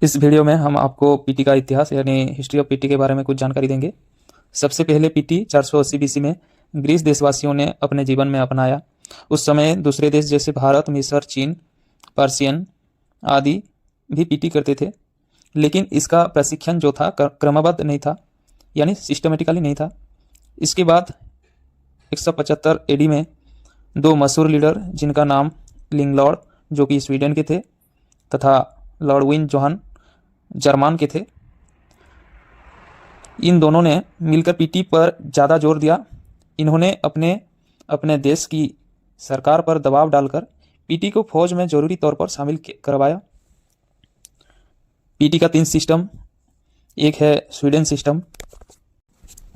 इस वीडियो में हम आपको पीटी का इतिहास यानी हिस्ट्री ऑफ पीटी के बारे में कुछ जानकारी देंगे। सबसे पहले पीटी 480 बीसी में ग्रीस देशवासियों ने अपने जीवन में अपनाया। उस समय दूसरे देश जैसे भारत, मिस्र, चीन, पर्शियन आदि भी पीटी करते थे, लेकिन इसका प्रशिक्षण जो था क्रमबद्ध नहीं था, यानी सिस्टमेटिकली नहीं था। इसके बाद 175 एडी में दो मशहूर लीडर जिनका नाम लिंगलॉर्ड जो कि स्वीडन के थे तथा लॉर्ड विन जोहान जर्मन के थे, इन दोनों ने मिलकर पीटी पर ज़्यादा जोर दिया। इन्होंने अपने अपने देश की सरकार पर दबाव डालकर पीटी को फौज में जरूरी तौर पर शामिल करवाया। पीटी का 3 सिस्टम, एक है स्वीडन सिस्टम,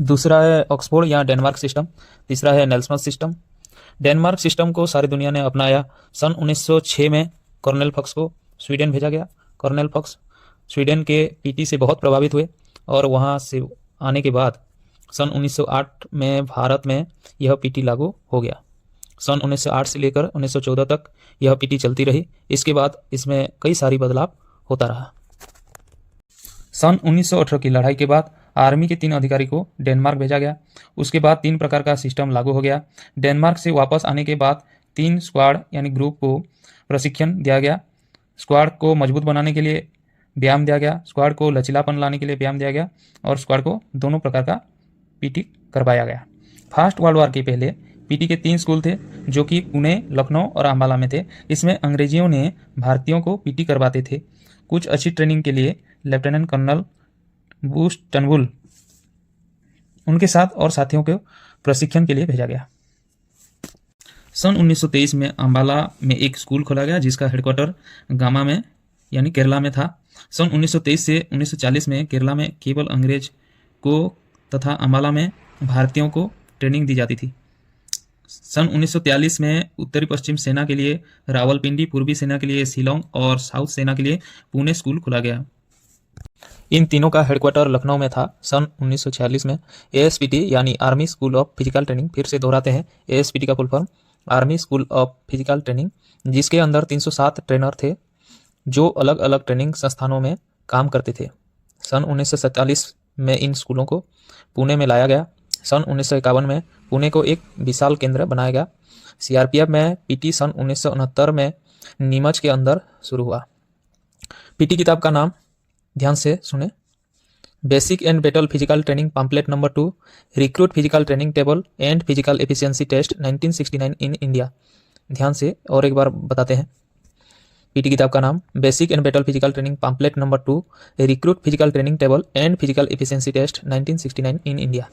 दूसरा है ऑक्सफोर्ड या डेनमार्क सिस्टम, तीसरा है नेल्सन सिस्टम। डेनमार्क सिस्टम को सारी दुनिया ने अपनाया। सन 1906 में कर्नेल फक्स को स्वीडन भेजा गया। कर्नेल फक्स स्वीडन के पीटी से बहुत प्रभावित हुए और वहां से आने के बाद सन 1908 में भारत में यह पीटी लागू हो गया। सन 1908 से लेकर 1914 तक यह पीटी चलती रही। इसके बाद इसमें कई सारी बदलाव होता रहा। सन 1918 की लड़ाई के बाद आर्मी के 3 अधिकारी को डेनमार्क भेजा गया। उसके बाद 3 प्रकार का सिस्टम लागू हो गया। डेनमार्क से वापस आने के बाद 3 स्क्वाड यानी ग्रुप को प्रशिक्षण दिया गया। स्क्वाड को मजबूत बनाने के लिए व्यायाम दिया गया, स्क्वाड को लचीलापन लाने के लिए व्यायाम दिया गया और स्क्वाड को दोनों प्रकार का पीटी करवाया गया। फर्स्ट वर्ल्ड वॉर के पहले पीटी के 3 स्कूल थे जो कि पुणे, लखनऊ और अंबाला में थे। इसमें अंग्रेजियों ने भारतीयों को पीटी करवाते थे। कुछ अच्छी ट्रेनिंग के लिए लेफ्टिनेंट कर्नल बूश टनबुल उनके साथ और साथियों को प्रशिक्षण के लिए भेजा गया। सन 1923 में अंबाला में एक स्कूल खोला गया जिसका हेडक्वार्टर गामा में यानी केरला में था। सन 1923 से 1940 में केरला में केवल अंग्रेज को तथा अंबाला में भारतीयों को ट्रेनिंग दी जाती थी। सन 1943 में उत्तरी पश्चिम सेना के लिए रावलपिंडी, पूर्वी सेना के लिए शिलोंग और साउथ सेना के लिए पुणे स्कूल खोला गया। इन तीनों का हेडक्वार्टर लखनऊ में था। सन 1946 में एएसपीटी यानी army school of physical training, फिर से दोहराते हैं, एएसपीटी का full form army school of physical training, जिसके अंदर 307 ट्रेनर थे जो अलग अलग ट्रेनिंग संस्थानों में काम करते थे। सन 1947 में इन स्कूलों को पुणे में लाया गया। सन 1951 में पुणे को एक विशाल केंद्र बनाया गया। सीआरपीएफ में पीटी सन 1969 में नीमच के अंदर शुरू हुआ। पीटी किताब का नाम ध्यान से सुने, basic and battle physical training pamphlet number 2, recruit physical training table and physical efficiency test 1969 in India. ध्यान से और एक बार बताते हैं, पीटी किताब का नाम basic and battle physical training pamphlet number 2, recruit physical training table and physical efficiency test 1969 in India.